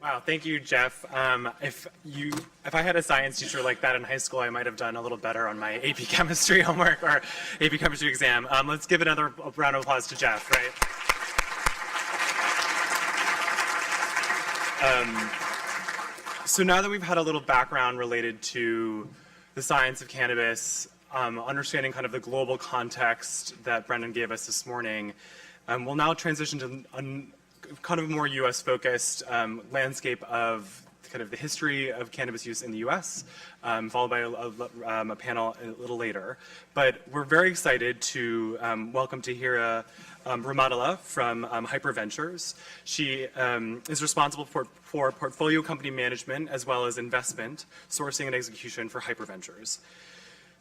Wow, thank you, Jeff. If I had a science teacher like that in high school, I might have done a little better on my AP chemistry homework or AP chemistry exam. Let's give another round of applause to Jeff, right? So now that we've had a little background related to the science of cannabis, understanding kind of the global context that Brendan gave us this morning, we'll now transition to kind of more US-focused landscape of kind of the history of cannabis use in the US, followed by a panel a little later. But we're very excited to welcome Tahira Rehmatullah from Hypur Ventures. She is responsible for portfolio company management as well as investment, sourcing, and execution for Hypur Ventures.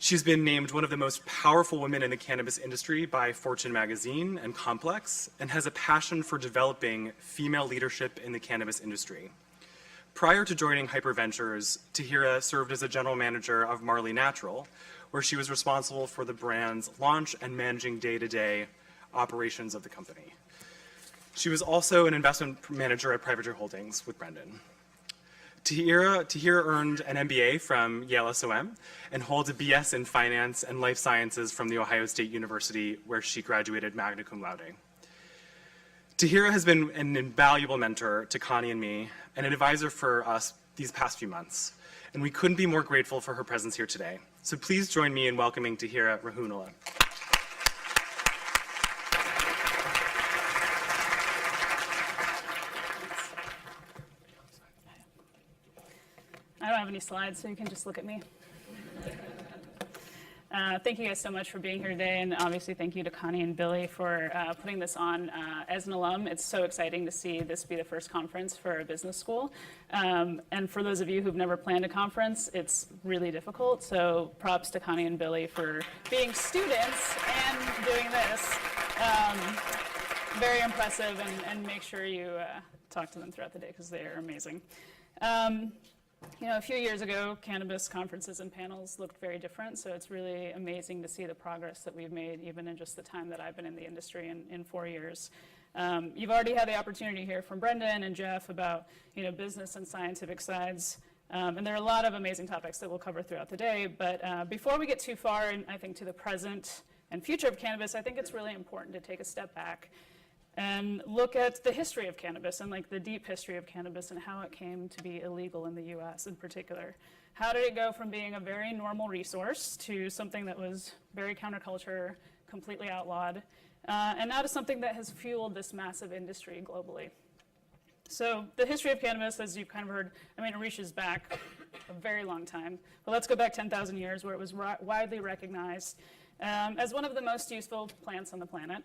She's been named one of the most powerful women in the cannabis industry by Fortune magazine and Complex, and has a passion for developing female leadership in the cannabis industry. Prior to joining Hypur Ventures, Tahira served as a general manager of Marley Natural, where she was responsible for the brand's launch and managing day-to-day operations of the company. She was also an investment manager at Privateer Holdings with Brendan. Tahira earned an MBA from Yale SOM and holds a BS in Finance and Life Sciences from The Ohio State University, where she graduated magna cum laude. Tahira has been an invaluable mentor to Connie and me and an advisor for us these past few months, and we couldn't be more grateful for her presence here today. So please join me in welcoming Tahira Rehmatullah. I don't have any slides, so you can just look at me. Thank you guys so much for being here today, and obviously thank you to Connie and Billy for putting this on. As an alum, it's so exciting to see this be the first conference for a business school. And for those of you who've never planned a conference, it's really difficult, so props to Connie and Billy for being students and doing this. Very impressive, and make sure you talk to them throughout the day because they are amazing. You know, a few years ago, cannabis conferences and panels looked very different, so it's really amazing to see the progress that we've made even in just the time that I've been in the industry in 4 years. You've already had the opportunity to hear from Brendan and Jeff about, you know, business and scientific sides, and there are a lot of amazing topics that we'll cover throughout the day, but before we get too far, I think, to the present and future of cannabis, I think it's really important to take a step back and look at the history of cannabis and like the deep history of cannabis and how it came to be illegal in the US in particular. How did it go from being a very normal resource to something that was very counterculture, completely outlawed, and now to something that has fueled this massive industry globally? So the history of cannabis, as you've kind of heard, I mean, it reaches back a very long time, but let's go back 10,000 years where it was widely recognized as one of the most useful plants on the planet.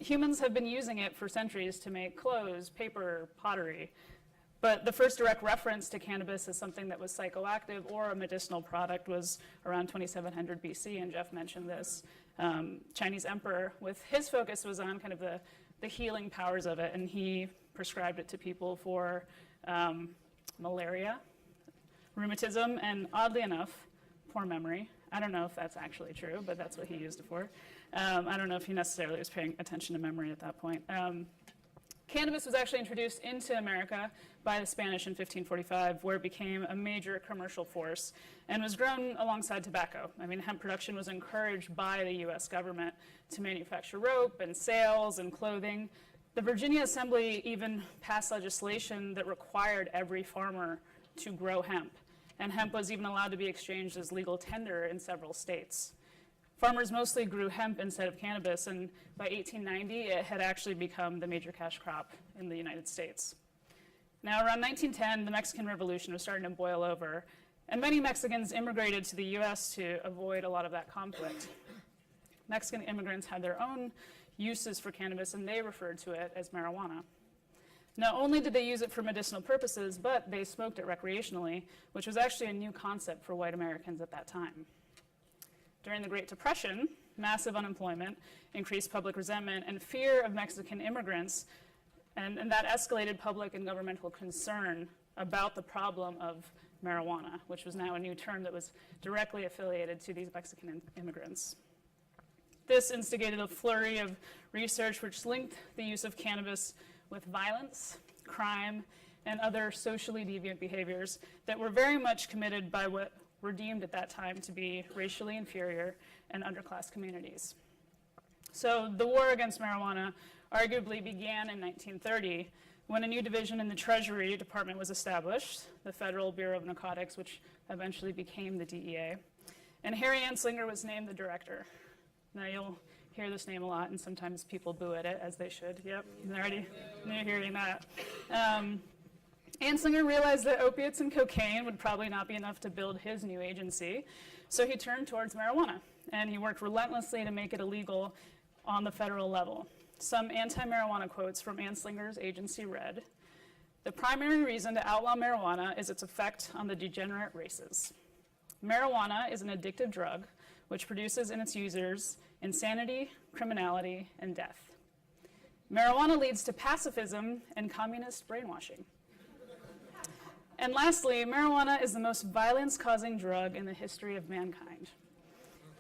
Humans have been using it for centuries to make clothes, paper, pottery, but the first direct reference to cannabis as something that was psychoactive or a medicinal product was around 2700 BC, and Jeff mentioned this. Chinese emperor, with his focus was on kind of the healing powers of it, and he prescribed it to people for malaria, rheumatism, and oddly enough, poor memory. I don't know if that's actually true, but that's what he used it for. I don't know if he necessarily was paying attention to memory at that point. Cannabis was actually introduced into America by the Spanish in 1545, where it became a major commercial force and was grown alongside tobacco. I mean, hemp production was encouraged by the US government to manufacture rope and sails and clothing. The Virginia Assembly even passed legislation that required every farmer to grow hemp, and hemp was even allowed to be exchanged as legal tender in several states. Farmers mostly grew hemp instead of cannabis, and by 1890, it had actually become the major cash crop in the United States. Now, around 1910, the Mexican Revolution was starting to boil over, and many Mexicans immigrated to the US to avoid a lot of that conflict. Mexican immigrants had their own uses for cannabis, and they referred to it as marijuana. Not only did they use it for medicinal purposes, but they smoked it recreationally, which was actually a new concept for white Americans at that time. During the Great Depression, massive unemployment, increased public resentment, and fear of Mexican immigrants, and that escalated public and governmental concern about the problem of marijuana, which was now a new term that was directly affiliated to these Mexican immigrants. This instigated a flurry of research which linked the use of cannabis with violence, crime, and other socially deviant behaviors that were very much committed by what were deemed at that time to be racially inferior and underclass communities. So the war against marijuana arguably began in 1930 when a new division in the Treasury Department was established, the Federal Bureau of Narcotics, which eventually became the DEA. And Harry Anslinger was named the director. Now you'll hear this name a lot, and sometimes people boo at it, as they should. Yep, they're already hearing that. Anslinger realized that opiates and cocaine would probably not be enough to build his new agency, so he turned towards marijuana, and he worked relentlessly to make it illegal on the federal level. Some anti-marijuana quotes from Anslinger's agency read, "The primary reason to outlaw marijuana is its effect on the degenerate races. Marijuana is an addictive drug which produces in its users insanity, criminality, and death. Marijuana leads to pacifism and communist brainwashing. And lastly, marijuana is the most violence-causing drug in the history of mankind."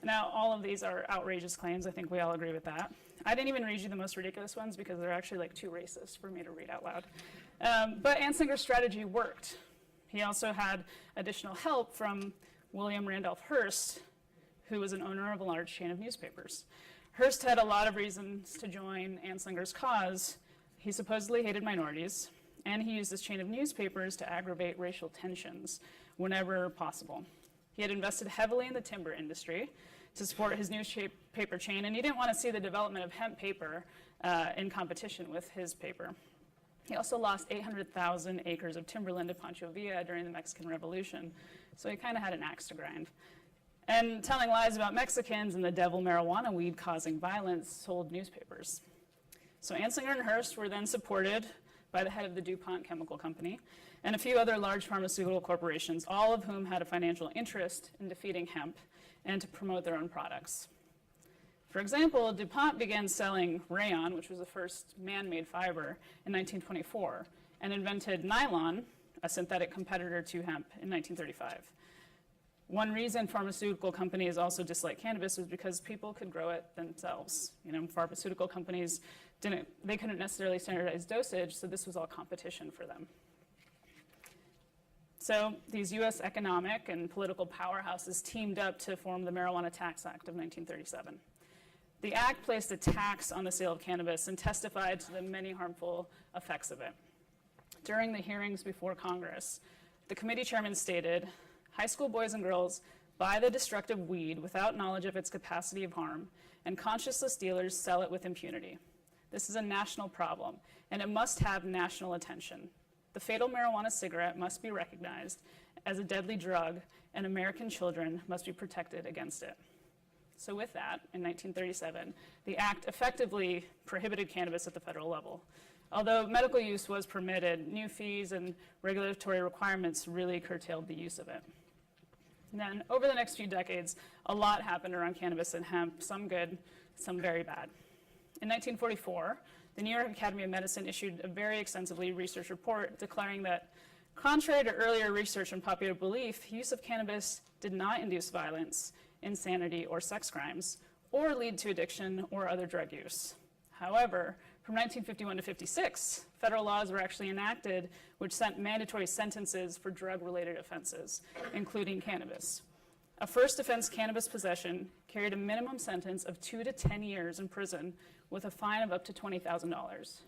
Now, all of these are outrageous claims. I think we all agree with that. I didn't even read you the most ridiculous ones because they're actually like too racist for me to read out loud. But Anslinger's strategy worked. He also had additional help from William Randolph Hearst, who was an owner of a large chain of newspapers. Hearst had a lot of reasons to join Anslinger's cause. He supposedly hated minorities, and he used this chain of newspapers to aggravate racial tensions whenever possible. He had invested heavily in the timber industry to support his newspaper chain, and he didn't want to see the development of hemp paper in competition with his paper. He also lost 800,000 acres of timberland to Pancho Villa during the Mexican Revolution, so he kind of had an axe to grind. And telling lies about Mexicans and the devil marijuana weed causing violence sold newspapers. So Anslinger and Hearst were then supported by the head of the DuPont Chemical Company and a few other large pharmaceutical corporations, all of whom had a financial interest in defeating hemp and to promote their own products. For example, DuPont began selling rayon, which was the first man-made fiber, in 1924, and invented nylon, a synthetic competitor to hemp, in 1935. One reason pharmaceutical companies also disliked cannabis was because people could grow it themselves. You know, pharmaceutical companies couldn't necessarily standardize dosage, so this was all competition for them. So these US economic and political powerhouses teamed up to form the Marijuana Tax Act of 1937. The act placed a tax on the sale of cannabis and testified to the many harmful effects of it. During the hearings before Congress, the committee chairman stated, "High school boys and girls buy the destructive weed without knowledge of its capacity of harm, and conscienceless dealers sell it with impunity. This is a national problem, and it must have national attention. The fatal marijuana cigarette must be recognized as a deadly drug, and American children must be protected against it." So with that, in 1937, the act effectively prohibited cannabis at the federal level. Although medical use was permitted, new fees and regulatory requirements really curtailed the use of it. And then over the next few decades, a lot happened around cannabis and hemp, some good, some very bad. In 1944, the New York Academy of Medicine issued a very extensively researched report declaring that, contrary to earlier research and popular belief, use of cannabis did not induce violence, insanity, or sex crimes, or lead to addiction or other drug use. However, from 1951 to 56, federal laws were actually enacted which sent mandatory sentences for drug-related offenses, including cannabis. A first offense cannabis possession carried a minimum sentence of 2 to 10 years in prison with a fine of up to $20,000.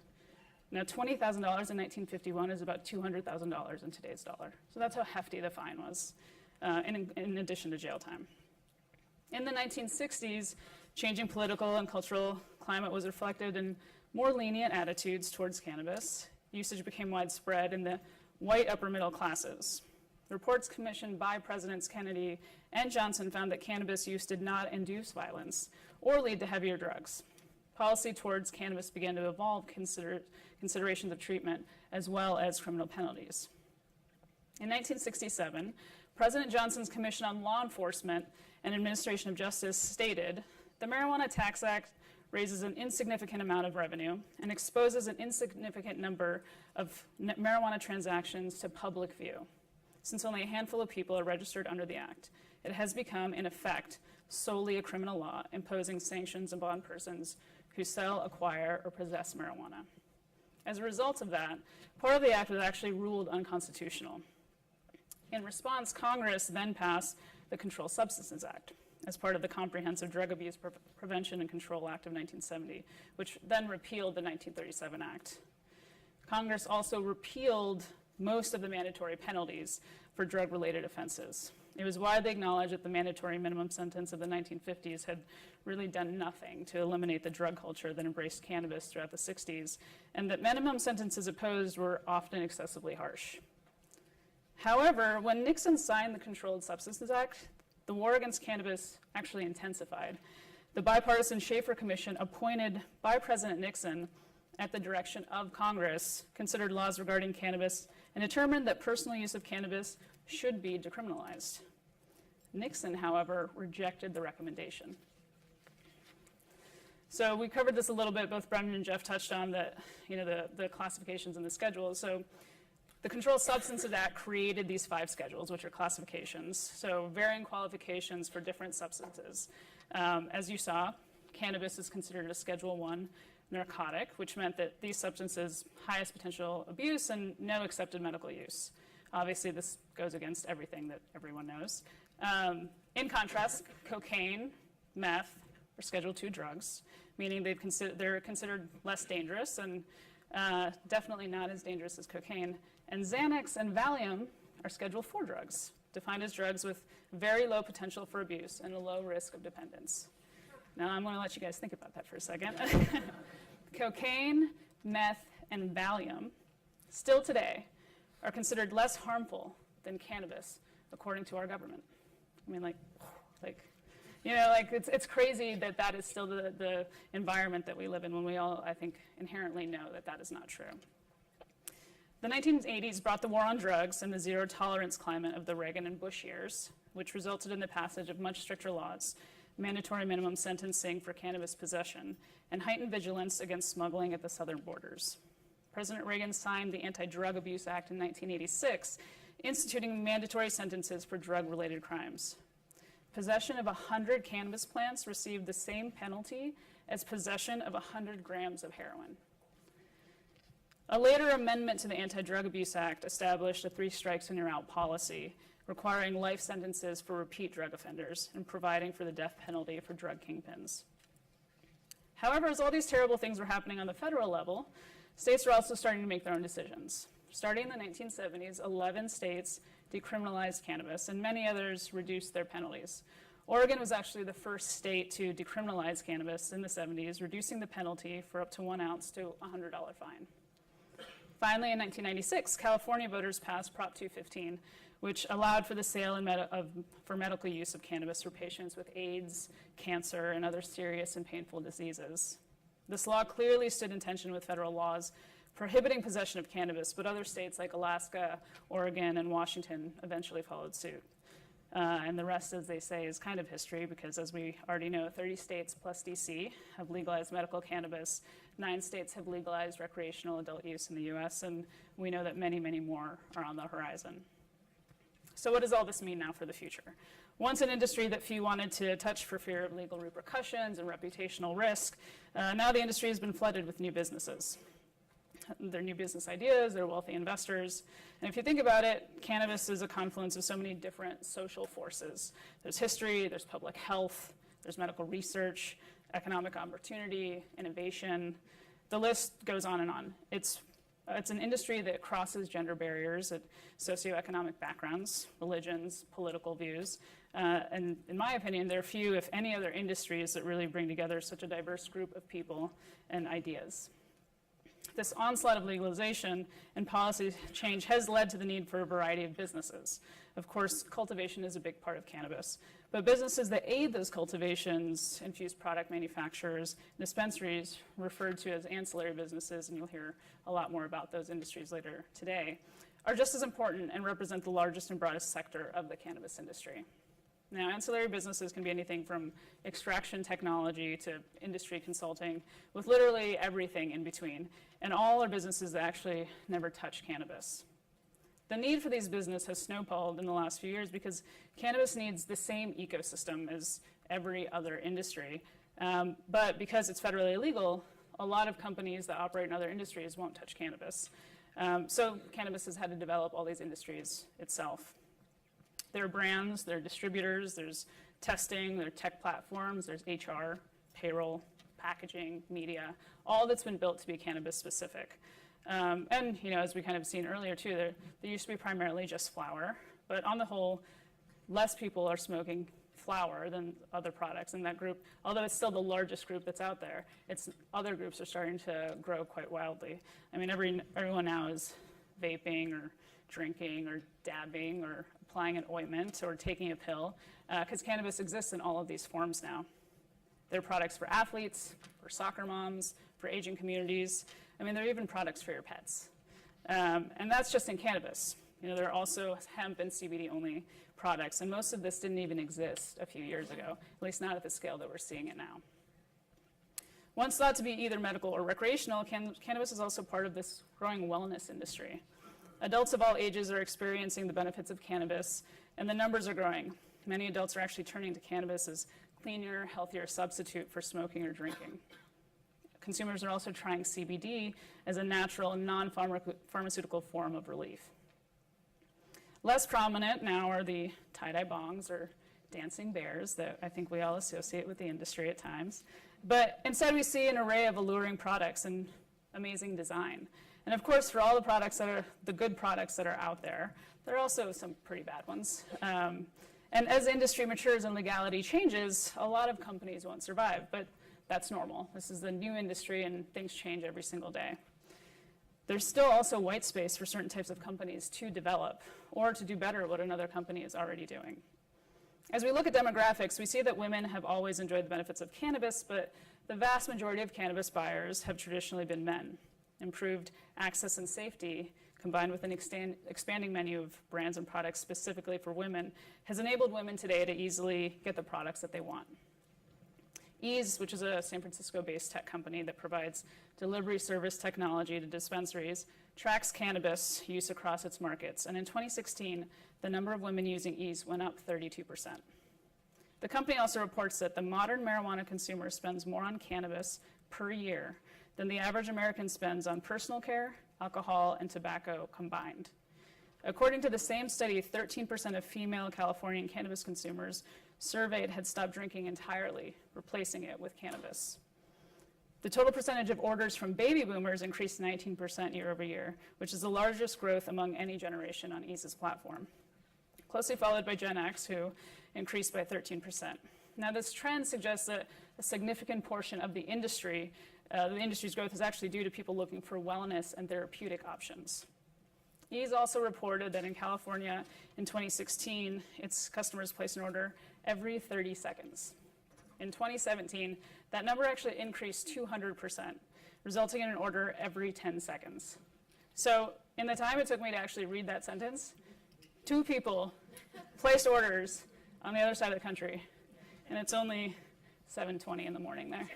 Now, $20,000 in 1951 is about $200,000 in today's dollar. So that's how hefty the fine was, in addition to jail time. In the 1960s, changing political and cultural climate was reflected in more lenient attitudes towards cannabis. Usage became widespread in the white upper middle classes. Reports commissioned by Presidents Kennedy and Johnson found that cannabis use did not induce violence or lead to heavier drugs. Policy towards cannabis began to evolve considerations of treatment as well as criminal penalties. In 1967, President Johnson's Commission on Law Enforcement and Administration of Justice stated, "The Marijuana Tax Act raises an insignificant amount of revenue and exposes an insignificant number of marijuana transactions to public view. Since only a handful of people are registered under the act, it has become, in effect, solely a criminal law imposing sanctions upon persons who sell, acquire, or possess marijuana." As a result of that, part of the act was actually ruled unconstitutional. In response, Congress then passed the Controlled Substances Act as part of the Comprehensive Drug Abuse Prevention and Control Act of 1970, which then repealed the 1937 Act. Congress also repealed most of the mandatory penalties for drug-related offenses. It was widely acknowledged that the mandatory minimum sentence of the 1950s had really done nothing to eliminate the drug culture that embraced cannabis throughout the 60s, and that minimum sentences imposed were often excessively harsh. However, when Nixon signed the Controlled Substances Act, the war against cannabis actually intensified. The bipartisan Schaefer Commission, appointed by President Nixon at the direction of Congress, considered laws regarding cannabis and determined that personal use of cannabis should be decriminalized. Nixon, however, rejected the recommendation. So we covered this a little bit. Both Brendan and Jeff touched on the classifications and the schedules. So the Controlled Substances Act created these 5 schedules, which are classifications. So varying qualifications for different substances. As you saw, cannabis is considered a Schedule 1 narcotic, which meant that these substances, highest potential abuse and no accepted medical use. Obviously, this goes against everything that everyone knows. In contrast, cocaine, meth are Schedule 2 drugs, meaning they're considered less dangerous and definitely not as dangerous as cocaine. And Xanax and Valium are Schedule 4 drugs, defined as drugs with very low potential for abuse and a low risk of dependence. Now, I'm going to let you guys think about that for a second. Cocaine, meth, and Valium, still today, are considered less harmful than cannabis, according to our government. I mean, it's crazy that that is still the environment that we live in when we all, I think, inherently know that that is not true. The 1980s brought the war on drugs and the zero tolerance climate of the Reagan and Bush years, which resulted in the passage of much stricter laws, mandatory minimum sentencing for cannabis possession, and heightened vigilance against smuggling at the southern borders. President Reagan signed the Anti-Drug Abuse Act in 1986, instituting mandatory sentences for drug-related crimes. Possession of 100 cannabis plants received the same penalty as possession of 100 grams of heroin. A later amendment to the Anti-Drug Abuse Act established a 3 strikes and you're out policy, requiring life sentences for repeat drug offenders and providing for the death penalty for drug kingpins. However, as all these terrible things were happening on the federal level, states were also starting to make their own decisions. Starting in the 1970s, 11 states decriminalized cannabis, and many others reduced their penalties. Oregon was actually the first state to decriminalize cannabis in the 70s, reducing the penalty for up to 1 ounce to a $100 fine. Finally, in 1996, California voters passed Prop 215, which allowed for the sale for medical use of cannabis for patients with AIDS, cancer, and other serious and painful diseases. This law clearly stood in tension with federal laws prohibiting possession of cannabis, but other states like Alaska, Oregon, and Washington eventually followed suit. And the rest, as they say, is kind of history because, as we already know, 30 states plus DC have legalized medical cannabis. 9 states have legalized recreational adult use in the US, and we know that many, many more are on the horizon. So what does all this mean now for the future? Once an industry that few wanted to touch for fear of legal repercussions and reputational risk, now the industry has been flooded with new businesses. They're new business ideas, they're wealthy investors. And if you think about it, cannabis is a confluence of so many different social forces. There's history, there's public health, there's medical research, economic opportunity, innovation. The list goes on and on. It's an industry that crosses gender barriers, socioeconomic backgrounds, religions, political views. And in my opinion, there are few, if any, other industries that really bring together such a diverse group of people and ideas. This onslaught of legalization and policy change has led to the need for a variety of businesses. Of course, cultivation is a big part of cannabis, but businesses that aid those cultivations, infused product manufacturers, dispensaries, referred to as ancillary businesses, and you'll hear a lot more about those industries later today, are just as important and represent the largest and broadest sector of the cannabis industry. Now, ancillary businesses can be anything from extraction technology to industry consulting, with literally everything in between, and all are businesses that actually never touch cannabis. The need for these businesses has snowballed in the last few years because cannabis needs the same ecosystem as every other industry, but because it's federally illegal, a lot of companies that operate in other industries won't touch cannabis. So cannabis has had to develop all these industries itself. There are brands, there are distributors, there's testing, there are tech platforms, there's HR, payroll, packaging, media, all that's been built to be cannabis specific. And as we kind of seen earlier too, there used to be primarily just flower, but on the whole, less people are smoking flower than other products in that group. Although it's still the largest group that's out there, other groups are starting to grow quite wildly. I mean, everyone now is vaping or drinking or dabbing or applying an ointment or taking a pill, because cannabis exists in all of these forms now. There are products for athletes, for soccer moms, for aging communities. I mean, there are even products for your pets. And that's just in cannabis. There are also hemp and CBD only products, and most of this didn't even exist a few years ago, at least not at the scale that we're seeing it now. Once thought to be either medical or recreational, cannabis is also part of this growing wellness industry. Adults of all ages are experiencing the benefits of cannabis, and the numbers are growing. Many adults are actually turning to cannabis as cleaner, healthier substitute for smoking or drinking. Consumers are also trying CBD as a natural and non-pharmaceutical form of relief. Less prominent now are the tie-dye bongs or dancing bears that I think we all associate with the industry at times. But instead we see an array of alluring products and amazing design. And of course, for all the products that are the good products that are out there, there are also some pretty bad ones. And as the industry matures and legality changes, a lot of companies won't survive, but that's normal. This is the new industry and things change every single day. There's still also white space for certain types of companies to develop or to do better what another company is already doing. As we look at demographics, we see that women have always enjoyed the benefits of cannabis, but the vast majority of cannabis buyers have traditionally been men. Improved access and safety, combined with an expanding menu of brands and products specifically for women, has enabled women today to easily get the products that they want. Ease, which is a San Francisco-based tech company that provides delivery service technology to dispensaries, tracks cannabis use across its markets. And in 2016, the number of women using Ease went up 32%. The company also reports that the modern marijuana consumer spends more on cannabis per year than the average American spends on personal care, alcohol, and tobacco combined. According to the same study, 13% of female Californian cannabis consumers surveyed had stopped drinking entirely, replacing it with cannabis. The total percentage of orders from baby boomers increased 19% year over year, which is the largest growth among any generation on Ease's platform, closely followed by Gen X, who increased by 13%. Now, this trend suggests that a significant portion of the industry's growth is actually due to people looking for wellness and therapeutic options. Ease also reported that in California in 2016, its customers placed an order every 30 seconds. In 2017, that number actually increased 200%, resulting in an order every 10 seconds. So in the time it took me to actually read that sentence, 2 people placed orders on the other side of the country, and it's only 7:20 in the morning there.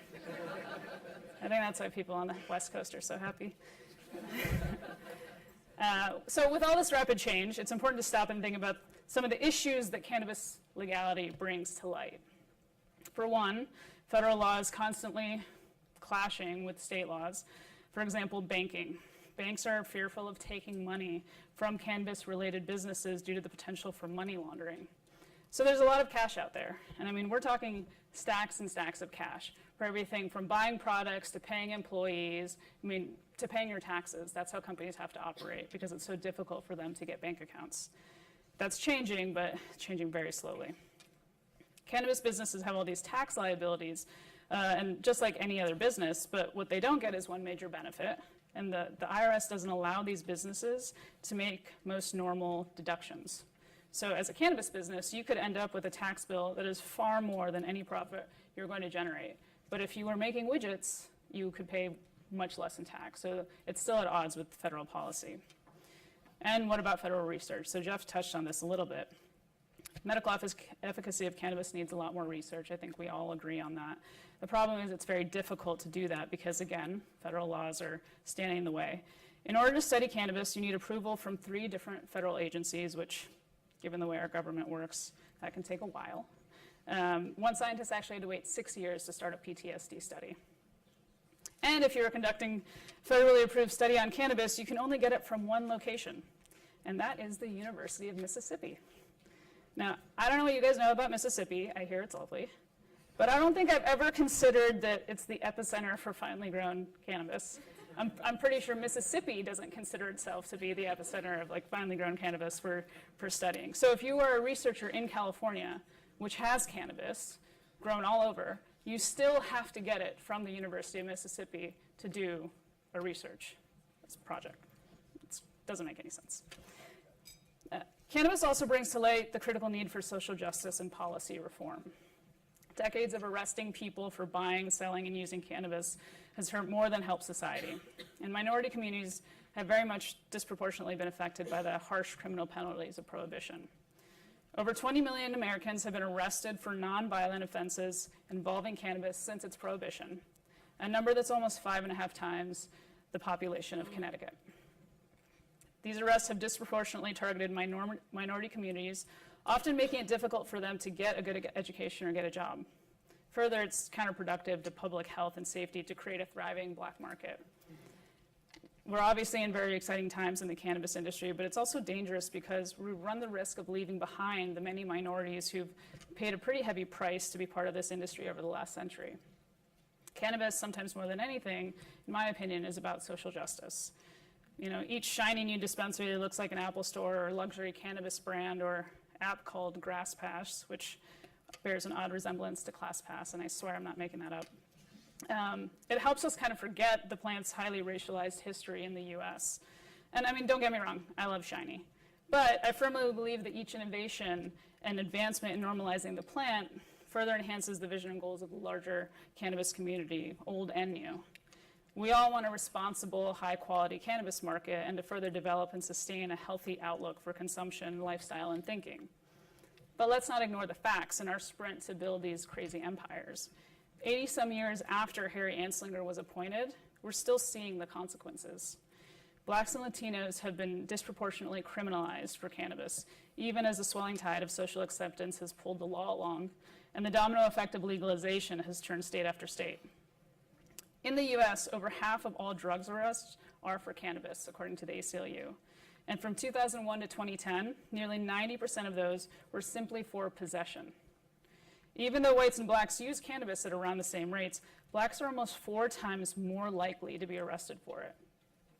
I think that's why people on the West Coast are so happy. So with all this rapid change, it's important to stop and think about some of the issues that cannabis legality brings to light. For one, federal law is constantly clashing with state laws. For example, banking. Banks are fearful of taking money from cannabis-related businesses due to the potential for money laundering. So there's a lot of cash out there. And I mean, we're talking stacks and stacks of cash for everything from buying products to paying employees, to paying your taxes. That's how companies have to operate because it's so difficult for them to get bank accounts. That's changing, but changing very slowly. Cannabis businesses have all these tax liabilities, and just like any other business, but what they don't get is one major benefit, and the IRS doesn't allow these businesses to make most normal deductions. So as a cannabis business, you could end up with a tax bill that is far more than any profit you're going to generate. But if you were making widgets, you could pay much less in tax. So it's still at odds with federal policy. And what about federal research? So Jeff touched on this a little bit. Medical efficacy of cannabis needs a lot more research. I think we all agree on that. The problem is it's very difficult to do that because, again, federal laws are standing in the way. In order to study cannabis, you need approval from 3 different federal agencies, which, given the way our government works, that can take a while. One scientist actually had to wait 6 years to start a PTSD study. And if you're conducting federally approved study on cannabis, you can only get it from one location, and that is the University of Mississippi. Now, I don't know what you guys know about Mississippi. I hear it's lovely. But I don't think I've ever considered that it's the epicenter for finely grown cannabis. I'm pretty sure Mississippi doesn't consider itself to be the epicenter of like finely grown cannabis for studying. So if you are a researcher in California, which has cannabis grown all over, you still have to get it from the University of Mississippi to do a research project. It doesn't make any sense. Cannabis also brings to light the critical need for social justice and policy reform. Decades of arresting people for buying, selling, and using cannabis has hurt more than helped society. And minority communities have very much disproportionately been affected by the harsh criminal penalties of prohibition. Over 20 million Americans have been arrested for nonviolent offenses involving cannabis since its prohibition, a number that's almost 5.5 times the population of Connecticut. These arrests have disproportionately targeted minority communities, often making it difficult for them to get a good education or get a job. Further, it's counterproductive to public health and safety to create a thriving black market. We're obviously in very exciting times in the cannabis industry, but it's also dangerous because we run the risk of leaving behind the many minorities who've paid a pretty heavy price to be part of this industry over the last century. Cannabis, sometimes more than anything, in my opinion, is about social justice. You know, each shiny new dispensary looks like an Apple store or luxury cannabis brand or app called GrassPass, which bears an odd resemblance to ClassPass, and I swear I'm not making that up. It helps us kind of forget the plant's highly racialized history in the US. And I mean, don't get me wrong, I love shiny. But I firmly believe that each innovation and advancement in normalizing the plant further enhances the vision and goals of the larger cannabis community, old and new. We all want a responsible, high-quality cannabis market and to further develop and sustain a healthy outlook for consumption, lifestyle, and thinking. But let's not ignore the facts in our sprint to build these crazy empires. 80-some years after Harry Anslinger was appointed, we're still seeing the consequences. Blacks and Latinos have been disproportionately criminalized for cannabis, even as the swelling tide of social acceptance has pulled the law along, and the domino effect of legalization has turned state after state. In the US, over half of all drugs arrests are for cannabis, according to the ACLU. And from 2001 to 2010, nearly 90% of those were simply for possession. Even though whites and blacks use cannabis at around the same rates, blacks are almost 4 times more likely to be arrested for it.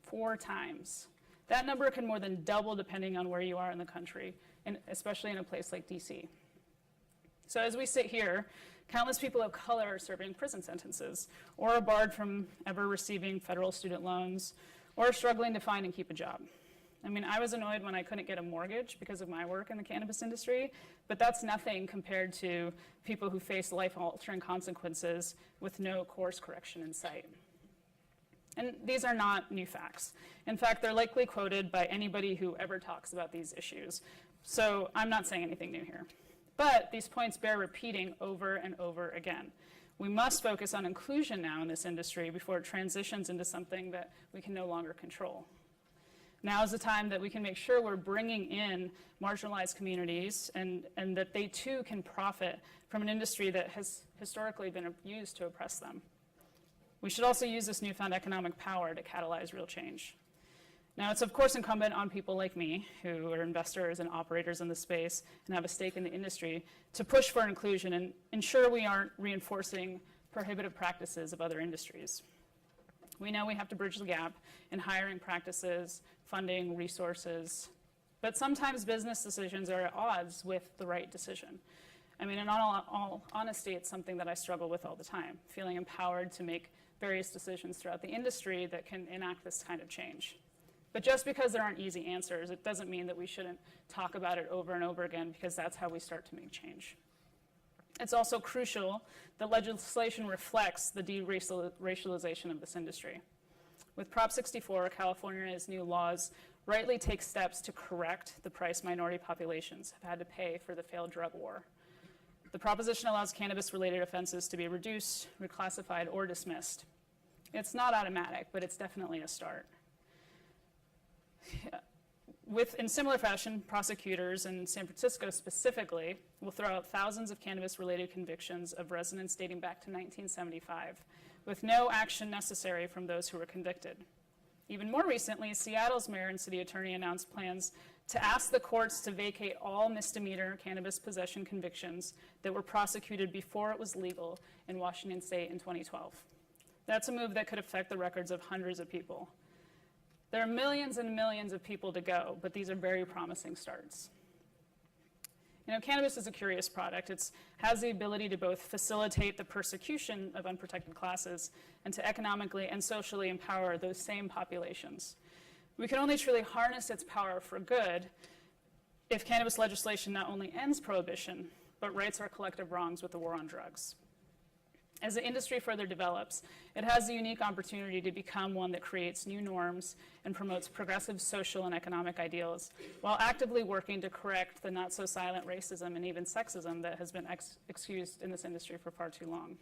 4 times. That number can more than double depending on where you are in the country, and especially in a place like DC. So as we sit here, countless people of color are serving prison sentences, or are barred from ever receiving federal student loans, or struggling to find and keep a job. I mean, I was annoyed when I couldn't get a mortgage because of my work in the cannabis industry, but that's nothing compared to people who face life-altering consequences with no course correction in sight. And these are not new facts. In fact, they're likely quoted by anybody who ever talks about these issues. So I'm not saying anything new here. But these points bear repeating over and over again. We must focus on inclusion now in this industry before it transitions into something that we can no longer control. Now is the time that we can make sure we're bringing in marginalized communities and that they too can profit from an industry that has historically been used to oppress them. We should also use this newfound economic power to catalyze real change. Now, it's of course incumbent on people like me, who are investors and operators in the space and have a stake in the industry, to push for inclusion and ensure we aren't reinforcing prohibitive practices of other industries. We know we have to bridge the gap in hiring practices, funding, resources, but sometimes business decisions are at odds with the right decision. I mean, in all honesty, it's something that I struggle with all the time, feeling empowered to make various decisions throughout the industry that can enact this kind of change. But just because there aren't easy answers, it doesn't mean that we shouldn't talk about it over and over again, because that's how we start to make change. It's also crucial that legislation reflects the de-racialization of this industry. With Prop 64, California's new laws rightly take steps to correct the price minority populations have had to pay for the failed drug war. The proposition allows cannabis-related offenses to be reduced, reclassified, or dismissed. It's not automatic, but it's definitely a start. In similar fashion, prosecutors in San Francisco specifically will throw out thousands of cannabis-related convictions of residents dating back to 1975, with no action necessary from those who were convicted. Even more recently, Seattle's mayor and city attorney announced plans to ask the courts to vacate all misdemeanor cannabis possession convictions that were prosecuted before it was legal in Washington state in 2012. That's a move that could affect the records of hundreds of people. There are millions and millions of people to go, but these are very promising starts. You know, cannabis is a curious product. It has the ability to both facilitate the persecution of unprotected classes and to economically and socially empower those same populations. We can only truly harness its power for good if cannabis legislation not only ends prohibition, but rights our collective wrongs with the war on drugs. As the industry further develops, it has the unique opportunity to become one that creates new norms and promotes progressive social and economic ideals, while actively working to correct the not-so-silent racism and even sexism that has been excused in this industry for far too long.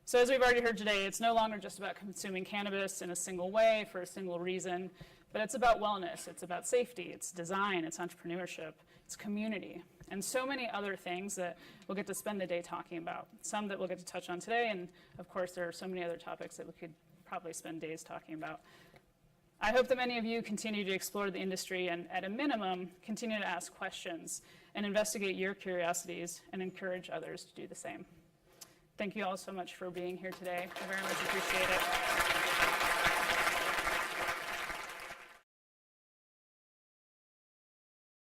So as we've already heard today, it's no longer just about consuming cannabis in a single way for a single reason, but it's about wellness, it's about safety, it's design, it's entrepreneurship, it's community, and so many other things that we'll get to spend the day talking about. Some that we'll get to touch on today, and of course there are so many other topics that we could probably spend days talking about. I hope that many of you continue to explore the industry and, at a minimum, continue to ask questions and investigate your curiosities and encourage others to do the same. Thank you all so much for being here today. I very much appreciate it.